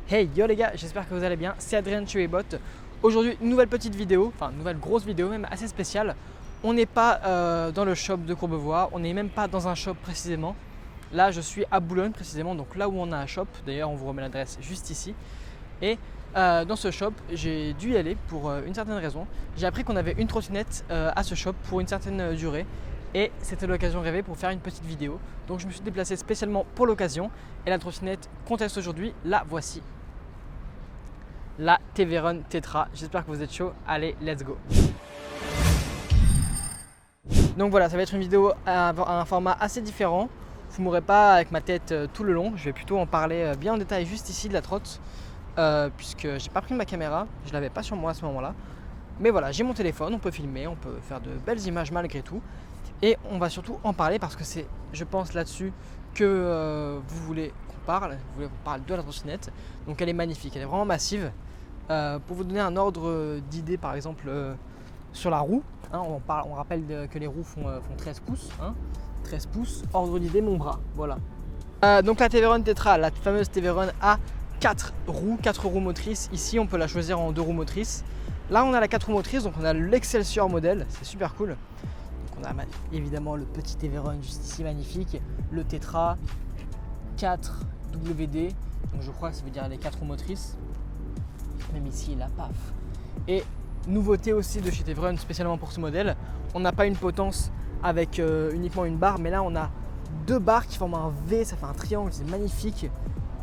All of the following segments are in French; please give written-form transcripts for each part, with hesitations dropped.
Hey yo les gars, j'espère que vous allez bien, c'est Adrien de chez Webbot. Aujourd'hui, une nouvelle petite vidéo, enfin une nouvelle grosse vidéo même assez spéciale. On n'est pas dans le shop de Courbevoie, on n'est même pas dans un shop précisément. Là je suis à Boulogne précisément, donc là où on a un shop, d'ailleurs on vous remet l'adresse juste ici. Et dans ce shop, j'ai dû y aller pour une certaine raison. J'ai appris qu'on avait une trottinette à ce shop pour une certaine durée. Et c'était l'occasion rêvée pour faire une petite vidéo. Donc je me suis déplacé spécialement pour l'occasion. Et la trottinette qu'on teste aujourd'hui, la voici. La T-Veron Tetra. J'espère que vous êtes chaud. Allez, let's go. Donc voilà, ça va être une vidéo à un format assez différent. Vous ne m'aurez pas avec ma tête tout le long. Je vais plutôt en parler bien en détail juste ici de la trotte. Puisque j'ai pas pris ma caméra. Je l'avais pas sur moi à ce moment-là. Mais voilà, j'ai mon téléphone, on peut filmer, on peut faire de belles images malgré tout. Et on va surtout en parler parce que c'est, je pense, là-dessus que vous voulez qu'on parle. Vous voulez qu'on parle de la trottinette. Donc elle est magnifique, elle est vraiment massive. Pour vous donner un ordre d'idée, par exemple, sur la roue, hein, on rappelle que les roues font 13 pouces. Hein, 13 pouces, ordre d'idée, mon bras. Voilà. Donc la T-Veron Tetra, la fameuse T-Veron a 4 roues motrices. Ici, on peut la choisir en 2 roues motrices. Là, on a la 4 roues motrices, donc on a l'Excelsior modèle, c'est super cool. On a évidemment le petit T-Veron juste ici, magnifique, le Tetra 4 WD, donc je crois que ça veut dire les 4 roues motrices, même ici la PAF. Et nouveauté aussi de chez T-Veron, spécialement pour ce modèle, on n'a pas une potence avec uniquement une barre, mais là on a 2 barres qui forment un V, ça fait un triangle, c'est magnifique.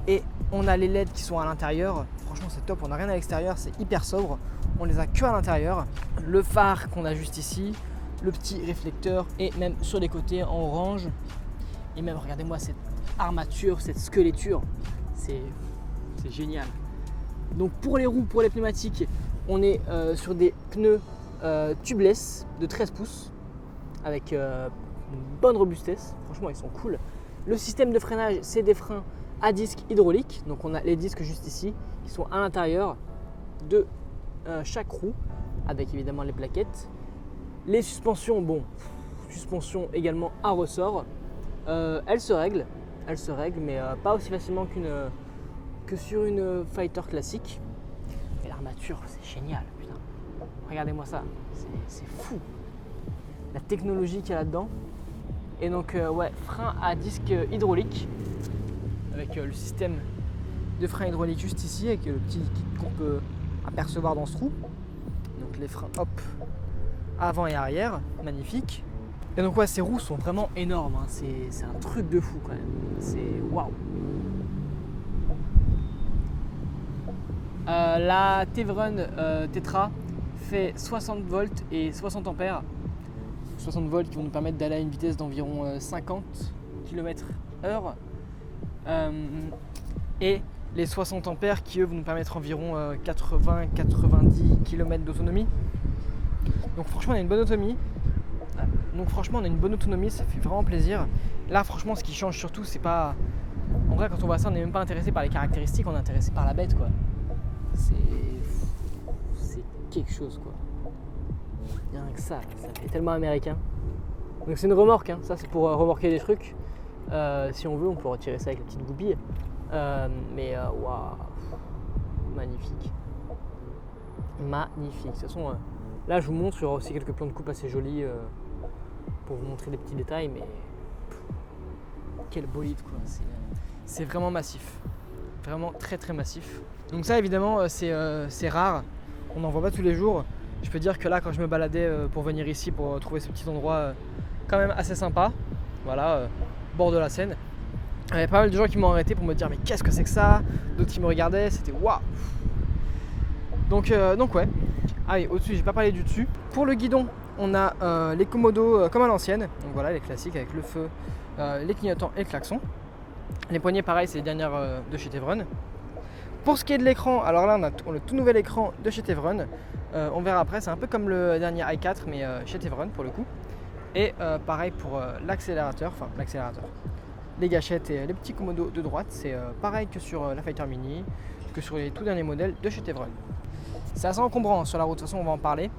Et on a les LED qui sont à l'intérieur, franchement c'est top, on n'a rien à l'extérieur, c'est hyper sobre, on les a que à l'intérieur. Le phare qu'on a juste ici, le petit réflecteur et même sur les côtés en orange. Et même regardez-moi cette armature, cette squeletture, c'est génial. Donc pour les roues, pour les pneumatiques, on est sur des pneus tubeless de 13 pouces avec une bonne robustesse, franchement ils sont cool. Le système de freinage, c'est des freins à disque hydraulique, donc on a les disques juste ici qui sont à l'intérieur de chaque roue avec évidemment les plaquettes. Les suspensions, bon, suspension également à ressort, elles se règlent, mais pas aussi facilement que sur une Fighter classique. Et l'armature, c'est génial, putain. Regardez-moi ça, c'est fou. La technologie qu'il y a là-dedans. Et donc, ouais, frein à disque hydraulique, avec le système de frein hydraulique juste ici, avec le petit kit qu'on peut apercevoir dans ce trou. Donc les freins, hop, avant et arrière, magnifique. Et donc ouais, ces roues sont vraiment énormes, hein. C'est un truc de fou quand même, c'est waouh. La T-Veron Tetra fait 60 volts et 60 ampères. 60 volts qui vont nous permettre d'aller à une vitesse d'environ 50 km/h. Et les 60 ampères qui eux vont nous permettre environ 80-90 km d'autonomie. Donc franchement on a une bonne autonomie. Ça fait vraiment plaisir. Là franchement ce qui change surtout c'est pas... En vrai quand on voit ça on n'est même pas intéressé par les caractéristiques, on est intéressé par la bête quoi. C'est quelque chose quoi. Rien que ça fait tellement américain. Donc c'est une remorque, hein. Ça c'est pour remorquer des trucs. Si on veut on peut retirer ça avec la petite goupille. Mais waouh, magnifique. Magnifique. De toute façon, là je vous montre, il y aura aussi quelques plans de coupe assez jolis pour vous montrer des petits détails, mais quel bolide quoi. C'est vraiment massif. Vraiment très très massif. Donc ça évidemment c'est rare. On n'en voit pas tous les jours. Je peux dire que là quand je me baladais pour venir ici pour trouver ce petit endroit quand même assez sympa, voilà, bord de la Seine, il y avait pas mal de gens qui m'ont arrêté pour me dire mais qu'est-ce que c'est que ça, d'autres qui me regardaient, c'était waouh. Donc ouais. Ah oui, au-dessus, j'ai pas parlé du dessus. Pour le guidon, on a les commodos comme à l'ancienne. Donc voilà, les classiques avec le feu, les clignotants et le klaxon. Les poignées, pareil, c'est les dernières de chez T-Veron. Pour ce qui est de l'écran, alors là, on a le tout nouvel écran de chez T-Veron. On verra après, c'est un peu comme le dernier i4, mais chez T-Veron pour le coup. Et pareil pour l'accélérateur. Les gâchettes et les petits commodos de droite, c'est pareil que sur la Fighter Mini, que sur les tout derniers modèles de chez T-Veron. C'est assez encombrant sur la route, de toute façon on va en parler.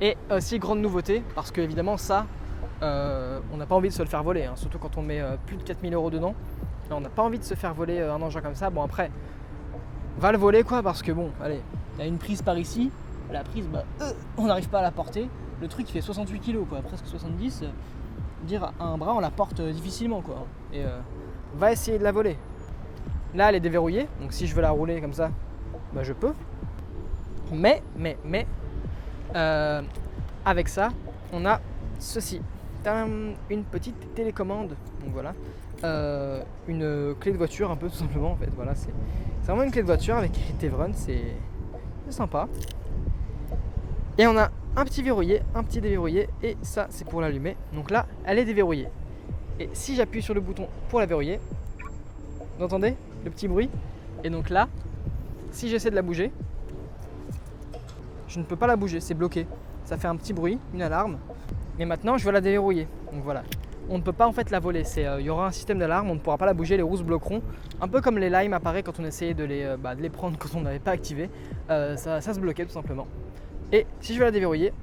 Et aussi grande nouveauté, parce que évidemment ça, on n'a pas envie de se le faire voler, hein, surtout quand on met plus de 4000 € dedans. Là, on n'a pas envie de se faire voler un engin comme ça. Bon après, va le voler quoi, parce que bon, allez, il y a une prise par ici, la prise, on n'arrive pas à la porter. Le truc il fait 68 kg quoi, presque 70. Dire à un bras on la porte difficilement quoi. Et va essayer de la voler. Là elle est déverrouillée, donc si je veux la rouler comme ça, je peux. Mais avec ça, on a ceci. Une petite télécommande, donc voilà. Une clé de voiture un peu tout simplement en fait. Voilà, c'est vraiment une clé de voiture avec écrit Tevron, c'est sympa. Et on a un petit verrouillé, un petit déverrouillé, et ça c'est pour l'allumer. Donc là, elle est déverrouillée. Et si j'appuie sur le bouton pour la verrouiller, vous entendez le petit bruit? Et donc là, si j'essaie de la bouger, je ne peux pas la bouger, c'est bloqué. Ça fait un petit bruit, une alarme. Mais maintenant, je vais la déverrouiller. Donc voilà. On ne peut pas en fait la voler. Il y aura un système d'alarme, on ne pourra pas la bouger, les roues se bloqueront. Un peu comme les limes apparaît quand on essayait de les prendre quand on n'avait pas activé. Ça se bloquait tout simplement. Et si je veux la déverrouiller,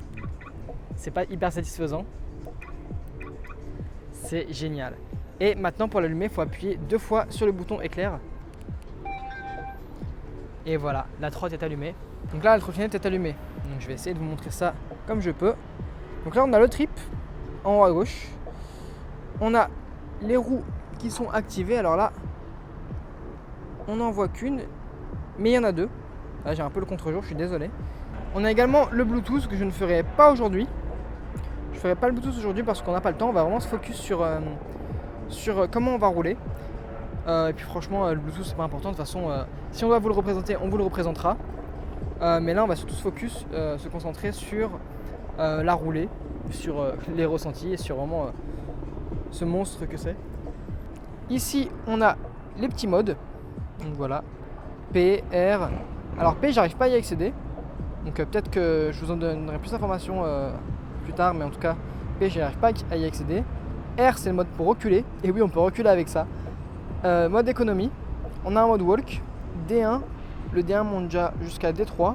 c'est pas hyper satisfaisant. C'est génial. Et maintenant pour l'allumer, il faut appuyer 2 fois sur le bouton éclair. Et voilà, la trotte est allumée. Donc là, la trottinette est allumée. Donc je vais essayer de vous montrer ça comme je peux. Donc là, on a le trip en haut à gauche. On a les roues qui sont activées. Alors là, on n'en voit qu'une, mais il y en a 2. Là, j'ai un peu le contre-jour, je suis désolé. On a également le Bluetooth que je ne ferai pas aujourd'hui. Je ne ferai pas le Bluetooth aujourd'hui parce qu'on n'a pas le temps. On va vraiment se focus sur comment on va rouler. Et puis franchement, le Bluetooth c'est pas important. De toute façon, si on doit vous le représenter, on vous le représentera. Mais là, on va surtout se concentrer sur la roulée, sur les ressentis et sur vraiment ce monstre que c'est. Ici, on a les petits modes. Donc voilà, P, R. Alors P, j'arrive pas à y accéder. Donc peut-être que je vous en donnerai plus d'informations plus tard, mais en tout cas, P, j'arrive pas à y accéder. R, c'est le mode pour reculer. Et oui, on peut reculer avec ça. Mode économie. On a un mode walk. D1. Le D1 monte déjà jusqu'à D3.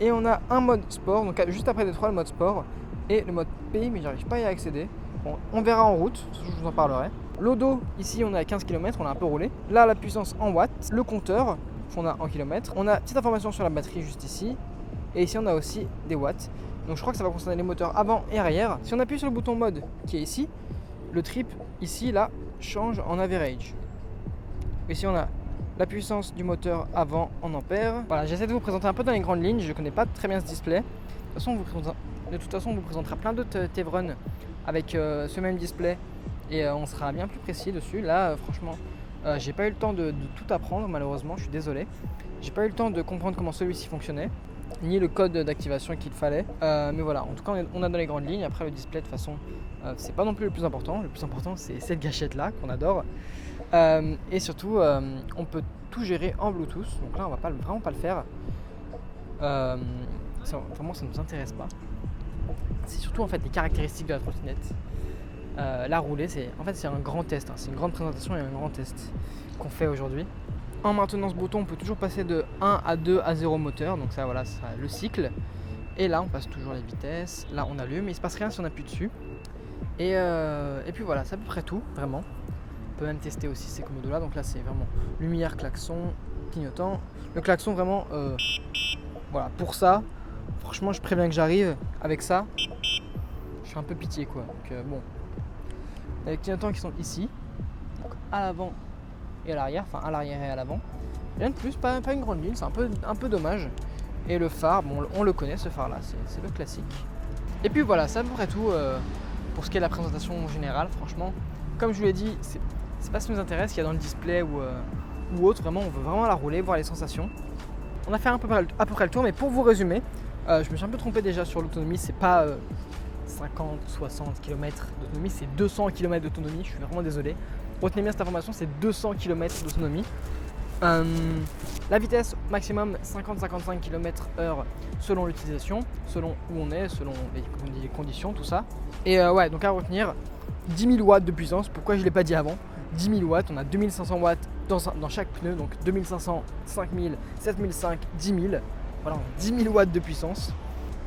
Et on a un mode sport. Donc juste après D3, le mode sport. Et le mode P, mais j'arrive pas à y accéder. Bon, on verra en route, je vous en parlerai. L'odo, ici on est à 15 km, on a un peu roulé. Là, la puissance en watts. Le compteur, qu'on a en kilomètres. On a petite information sur la batterie juste ici. Et ici, on a aussi des watts. Donc je crois que ça va concerner les moteurs avant et arrière. Si on appuie sur le bouton mode qui est ici, le trip ici, là, change en average. Ici, on a la puissance du moteur avant en ampères. Voilà, j'essaie de vous présenter un peu dans les grandes lignes. Je ne connais pas très bien ce display. De toute façon, on vous présentera plein d'autres Tevron avec ce même display. Et on sera bien plus précis dessus. Là, franchement, j'ai pas eu le temps de tout apprendre, malheureusement. Je suis désolé. J'ai pas eu le temps de comprendre comment celui-ci fonctionnait, ni le code d'activation qu'il fallait. Mais voilà, en tout cas, on a dans les grandes lignes. Après, le display, de toute façon, c'est pas non plus le plus important. Le plus important, c'est cette gâchette-là qu'on adore. Et surtout, on peut tout gérer en Bluetooth. Donc là, on va vraiment pas le faire. Vraiment, ça ne nous intéresse pas. C'est surtout en fait les caractéristiques de la trottinette. La roulée, c'est un grand test. C'est une grande présentation et un grand test qu'on fait aujourd'hui. En maintenant ce bouton, on peut toujours passer de 1 à 2 à 0 moteur. Donc ça, voilà, c'est le cycle. Et là, on passe toujours les vitesses. Là, on allume, mais il ne se passe rien si on appuie dessus. Et puis voilà, c'est à peu près tout, vraiment. On peut même tester aussi ces commandos-là. Donc là, c'est vraiment lumière, klaxon, clignotant. Le klaxon, vraiment, voilà, pour ça, franchement, je préviens que j'arrive avec ça. Je fais un peu pitié, quoi. Donc bon, les clignotants qui sont ici, donc à l'avant et à l'arrière, enfin à l'arrière et à l'avant. Rien de plus, pas une grande ligne, c'est un peu dommage. Et le phare, bon, on le connaît ce phare-là, c'est le classique. Et puis voilà, c'est à peu près tout pour ce qui est de la présentation générale. Franchement, comme je vous l'ai dit, c'est pas ce qui nous intéresse, qu'il y a dans le display ou autre. Vraiment, on veut vraiment la rouler, voir les sensations. On a fait à peu près le tour, mais pour vous résumer, je me suis un peu trompé déjà sur l'autonomie. C'est pas 50, 60 km d'autonomie, c'est 200 km d'autonomie. Je suis vraiment désolé. Retenez bien cette information, c'est 200 km d'autonomie. La vitesse maximum 50-55 km/h selon l'utilisation, selon où on est, selon les conditions, tout ça. Et ouais, donc à retenir, 10 000 watts de puissance. Pourquoi je ne l'ai pas dit avant? 10 000 watts, on a 2500 watts dans chaque pneu, donc 2500, 5000, 7005, 10 000. Voilà, 10 000 watts de puissance.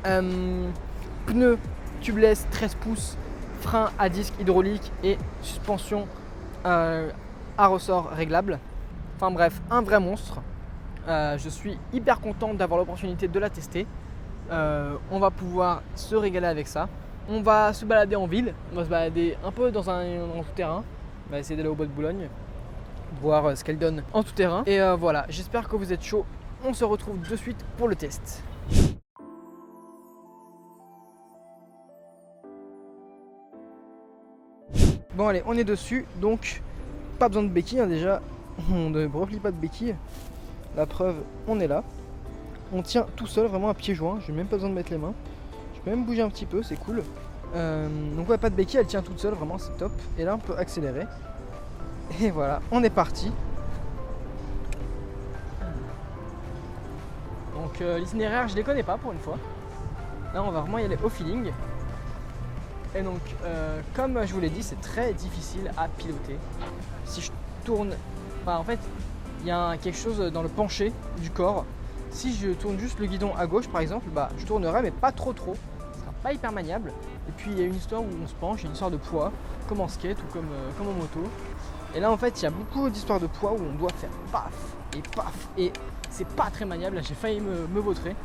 Pneu tubeless 13 pouces, frein à disque hydraulique et suspension à ressort réglable. Enfin bref, un vrai monstre. Je suis hyper content d'avoir l'opportunité de la tester. On va pouvoir se régaler avec ça. On va se balader en ville, on va se balader un peu dans un tout-terrain. On va essayer d'aller au bois de Boulogne, voir ce qu'elle donne en tout-terrain. Et voilà, j'espère que vous êtes chaud. On se retrouve de suite pour le test. Bon allez, on est dessus, donc pas besoin de béquilles déjà. On ne replie pas de béquilles. La preuve, on est là. On tient tout seul, vraiment à pieds joints. J'ai même pas besoin de mettre les mains. Je peux même bouger un petit peu, c'est cool. Donc ouais, pas de béquille, elle tient toute seule, vraiment c'est top. Et là on peut accélérer. Et voilà, on est parti. Donc l'itinéraire, je les connais pas pour une fois. Là on va vraiment y aller au feeling. Et donc comme je vous l'ai dit, c'est très difficile à piloter. Si je tourne, enfin en fait il y a quelque chose dans le penché du corps. Si je tourne juste le guidon à gauche par exemple, bah je tournerai mais pas trop. Ce sera pas hyper maniable. Et puis il y a une histoire où on se penche, il y a une histoire de poids, comme en skate ou comme en moto. Et là en fait il y a beaucoup d'histoires de poids où on doit faire paf et paf. Et c'est pas très maniable, là j'ai failli me vautrer.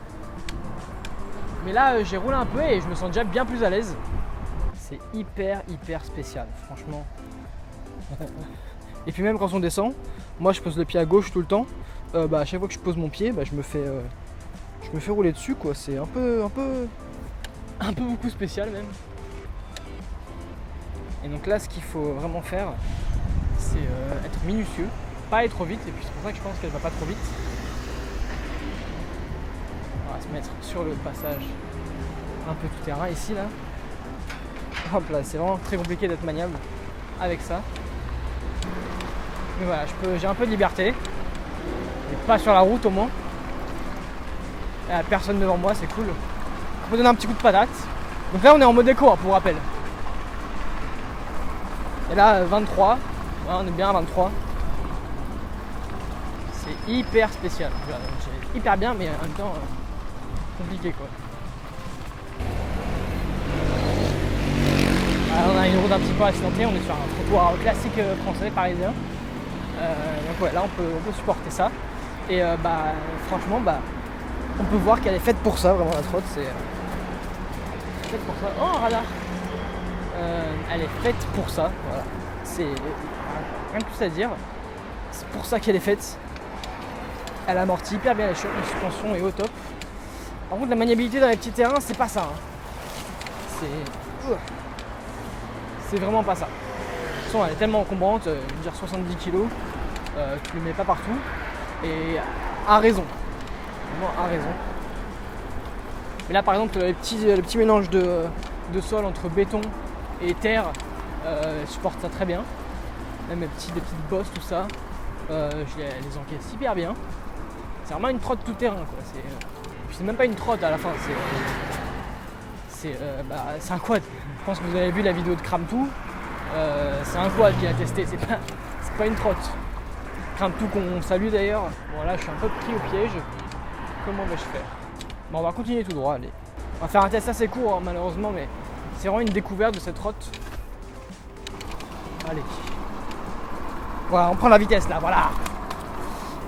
Mais là j'ai roulé un peu et je me sens déjà bien plus à l'aise. C'est hyper spécial, franchement. Et puis même quand on descend, moi je pose le pied à gauche tout le temps. À chaque fois que je pose mon pied, je me fais rouler dessus quoi. C'est un peu beaucoup spécial même. Et donc là ce qu'il faut vraiment faire, c'est être minutieux, pas aller trop vite. Et puis c'est pour ça que je pense qu'elle va pas trop vite. On va se mettre sur le passage un peu tout terrain ici là. Hop là, c'est vraiment très compliqué d'être maniable avec ça. Mais voilà, j'ai un peu de liberté. Et pas sur la route au moins. Il n'y a personne devant moi, c'est cool. On peut donner un petit coup de patate. Donc là on est en mode éco pour rappel. Et là 23. Ouais, on est bien à 23. C'est hyper spécial. C'est hyper bien mais en même temps compliqué quoi. On a une route un petit peu accidentée, on est sur un trottoir classique français, parisien. Donc ouais, là on peut supporter ça. Et franchement, on peut voir qu'elle est faite pour ça, vraiment la trotte. C'est faite pour ça. Oh, radar. Elle est faite pour ça, voilà. C'est rien de plus à dire. C'est pour ça qu'elle est faite. Elle amortit hyper bien les choses, la suspension est au top. Par contre, la maniabilité dans les petits terrains, c'est pas ça. Hein. C'est vraiment pas ça. De toute façon, elle est tellement encombrante, je veux dire 70 kg, tu le mets pas partout. Et à raison. Vraiment à raison. Mais là par exemple le petit mélange de sol entre béton et terre, je supporte ça très bien. Même des petites bosses, tout ça, je les encaisse hyper bien. C'est vraiment une trotte tout terrain quoi. Puis c'est même pas une trotte à la fin, c'est un quad. Je pense que vous avez vu la vidéo de Cram2. C'est un quad qui a testé, c'est pas une trotte. Cram2 qu'on salue d'ailleurs. Bon là je suis un peu pris au piège. Comment vais-je faire? Bon, on va continuer tout droit, allez. On va faire un test assez court hein, malheureusement, mais c'est vraiment une découverte de cette trotte. Allez. Voilà, on prend la vitesse là, voilà.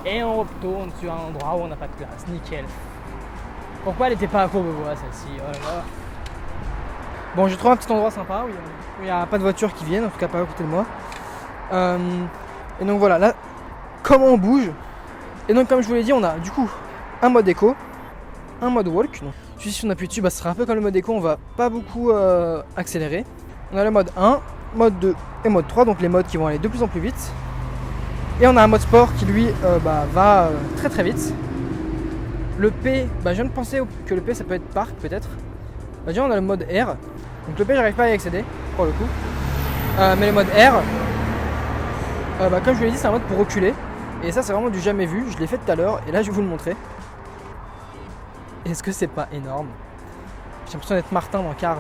Et on retourne sur un endroit où on n'a pas de place, nickel. Pourquoi elle n'était pas à Courbevoie celle-ci? Oh là là. Bon, j'ai trouvé un petit endroit sympa où il n'y a pas de voitures qui viennent, en tout cas pas à côté de moi. Et donc voilà, là, comment on bouge. Et donc comme je vous l'ai dit, on a du coup un mode éco, un mode walk. Donc, si on appuie dessus, ce sera un peu comme le mode éco, on va pas beaucoup accélérer. On a le mode 1, mode 2 et mode 3, donc les modes qui vont aller de plus en plus vite. Et on a un mode sport qui lui va très vite. Le P, je viens de penser que le P ça peut être parc peut-être. Déjà on a le mode R. Donc le P j'arrive pas à y accéder pour le coup. Mais le mode R, comme je vous l'ai dit, c'est un mode pour reculer. Et ça c'est vraiment du jamais vu, je l'ai fait tout à l'heure et là je vais vous le montrer. Est-ce que c'est pas énorme? J'ai l'impression d'être Martin dans Cars.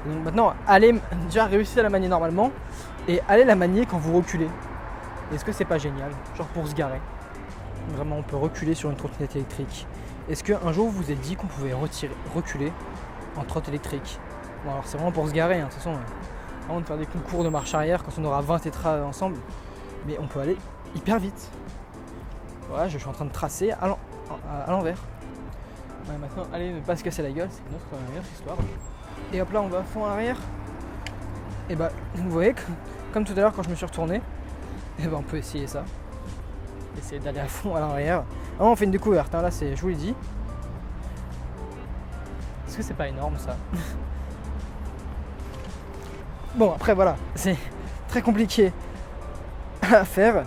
Donc maintenant, allez déjà réussir à la manier normalement et allez la manier quand vous reculez. Est-ce que c'est pas génial? Genre pour se garer. Vraiment on peut reculer sur une trottinette électrique. Est-ce qu'un jour vous vous êtes dit qu'on pouvait reculer en trotte électrique? Bon alors c'est vraiment pour se garer, hein. De toute façon, on va faire des concours de marche arrière quand on aura 20 tétras ensemble. Mais on peut aller hyper vite. Voilà, je suis en train de tracer à l'envers. Ouais, maintenant, allez, ne pas se casser la gueule, c'est une autre histoire. Et hop là, on va à fond en arrière. Et bah, vous voyez, comme tout à l'heure quand je me suis retourné, et bah, on peut essayer ça. Essayer d'aller à fond à l'arrière. Ah, on fait une découverte, hein, là, je vous l'ai dit. Est-ce que c'est pas énorme ça? Bon, après voilà, c'est très compliqué à faire.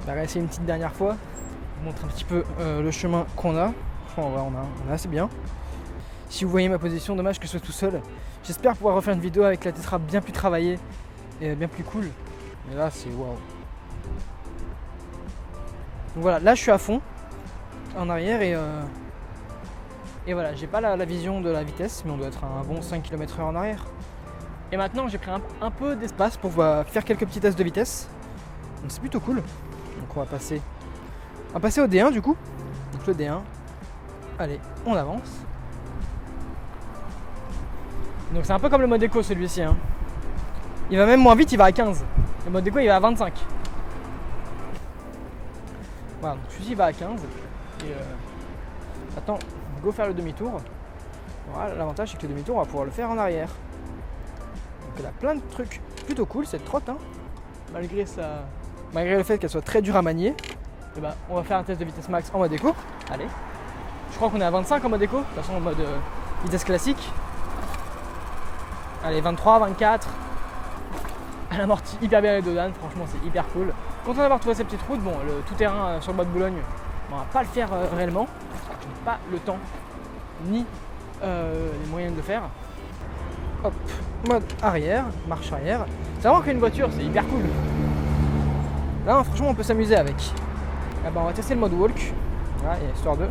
On va essayer une petite dernière fois. Je vous montre un petit peu le chemin qu'on a. Franchement, on a assez bien. Si vous voyez ma position, dommage que je sois tout seul. J'espère pouvoir refaire une vidéo avec la tétra bien plus travaillée et bien plus cool. Mais là, c'est waouh. Donc voilà, là je suis à fond en arrière et voilà, j'ai pas la vision de la vitesse, mais on doit être à un bon 5 km/h en arrière. Et maintenant j'ai pris un peu d'espace pour faire quelques petits tests de vitesse. Donc c'est plutôt cool. Donc on va passer au D1 du coup. Donc le D1. Allez, on avance. Donc c'est un peu comme le mode éco celui-ci. Hein. Il va même moins vite, il va à 15. Le mode éco il va à 25. Voilà, donc celui-ci va à 15. Et attends, go faire le demi-tour. Voilà, l'avantage c'est que le demi-tour on va pouvoir le faire en arrière. Donc elle a plein de trucs plutôt cool cette trotte. Hein. Malgré le fait qu'elle soit très dure à manier. Et bah, on va faire un test de vitesse max en mode éco. Allez. Je crois qu'on est à 25 en mode éco. De toute façon en mode vitesse classique. Allez, 23, 24. Elle amortit hyper bien les dodanes, franchement c'est hyper cool. Content d'avoir trouvé cette petite route, bon le tout-terrain sur le bois de Boulogne, on va pas le faire réellement. Je n'ai pas le temps ni les moyens de le faire. Hop, mode arrière, marche arrière. C'est vraiment qu'une voiture, c'est hyper cool. Là franchement on peut s'amuser avec. Là, bah, on va tester le mode walk. Voilà, il y a histoire de.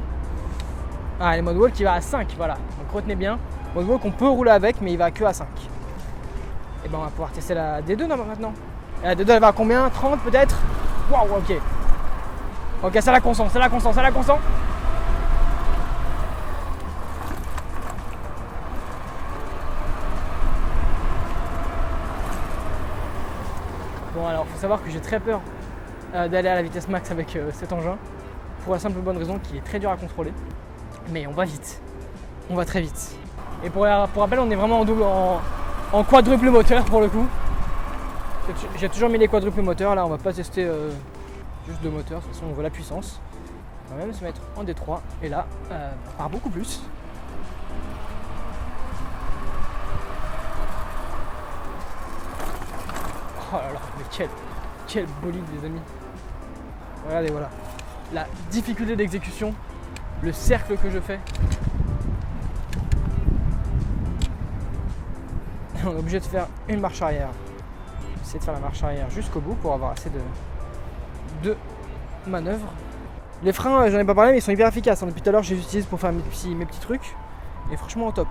Ah, le mode walk il va à 5, voilà. Donc retenez bien, le mode walk on peut rouler avec mais il va que à 5. Et ben on va pouvoir tester la D2 maintenant. Et la D2 elle va à combien? 30 peut-être? Waouh, ok. Ok, ça la consent, ça la consent, ça la consent. Bon alors faut savoir que j'ai très peur d'aller à la vitesse max avec cet engin. Pour la simple bonne raison qu'il est très dur à contrôler. Mais on va vite. On va très vite. Et pour rappel on est vraiment en quadruple moteur pour le coup. J'ai toujours mis les quadruples moteurs, là on va pas tester juste deux moteurs, de toute façon on veut la puissance. On va même se mettre en D3 et là on part beaucoup plus. Oh là là, mais quel bolide les amis. Regardez, voilà. La difficulté d'exécution, le cercle que je fais. On est obligé de faire une marche arrière. Essayer de faire la marche arrière jusqu'au bout pour avoir assez de manœuvre. Les freins, j'en ai pas parlé, mais ils sont hyper efficaces. Depuis tout à l'heure, je les utilise pour faire mes petits trucs. Et franchement, au top.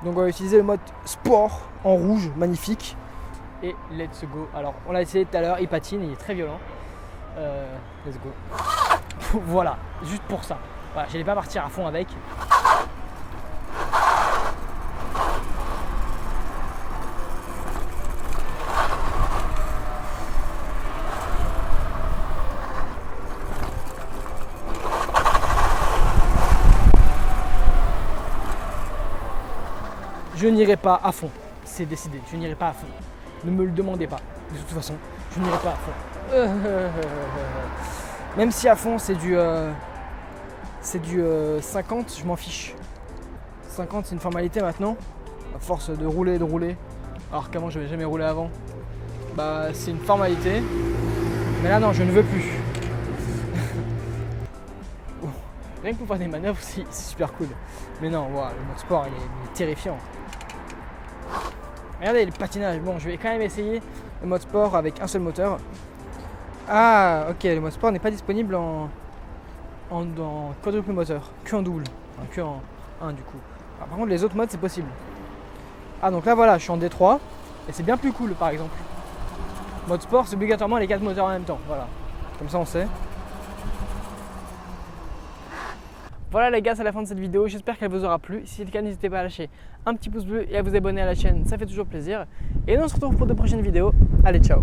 Donc, on va utiliser le mode sport en rouge, magnifique. Et let's go. Alors, on l'a essayé tout à l'heure, il patine, il est très violent. Let's go. Voilà, juste pour ça. Voilà, j'allais pas partir à fond avec. Je n'irai pas à fond, c'est décidé, je n'irai pas à fond. Ne me le demandez pas, de toute façon, je n'irai pas à fond. Même si à fond c'est du 50, je m'en fiche. 50 c'est une formalité maintenant, à force de rouler, alors qu'avant je n'avais jamais roulé avant. Bah c'est une formalité, mais là non, je ne veux plus. Rien que pour faire des manœuvres, c'est super cool. Mais non, wow, le mode sport il est terrifiant. Regardez le patinage, bon je vais quand même essayer le mode sport avec un seul moteur. Ah ok, le mode sport n'est pas disponible en quadruple moteur, que en double, enfin, que en 1 du coup. Alors, par contre les autres modes c'est possible. Ah donc là voilà, je suis en D3 et c'est bien plus cool par exemple. Mode sport c'est obligatoirement les 4 moteurs en même temps, voilà. Comme ça on sait. Voilà les gars, c'est la fin de cette vidéo, j'espère qu'elle vous aura plu. Si c'est le cas, n'hésitez pas à lâcher un petit pouce bleu et à vous abonner à la chaîne, ça fait toujours plaisir. Et nous on se retrouve pour de prochaines vidéos. Allez, ciao!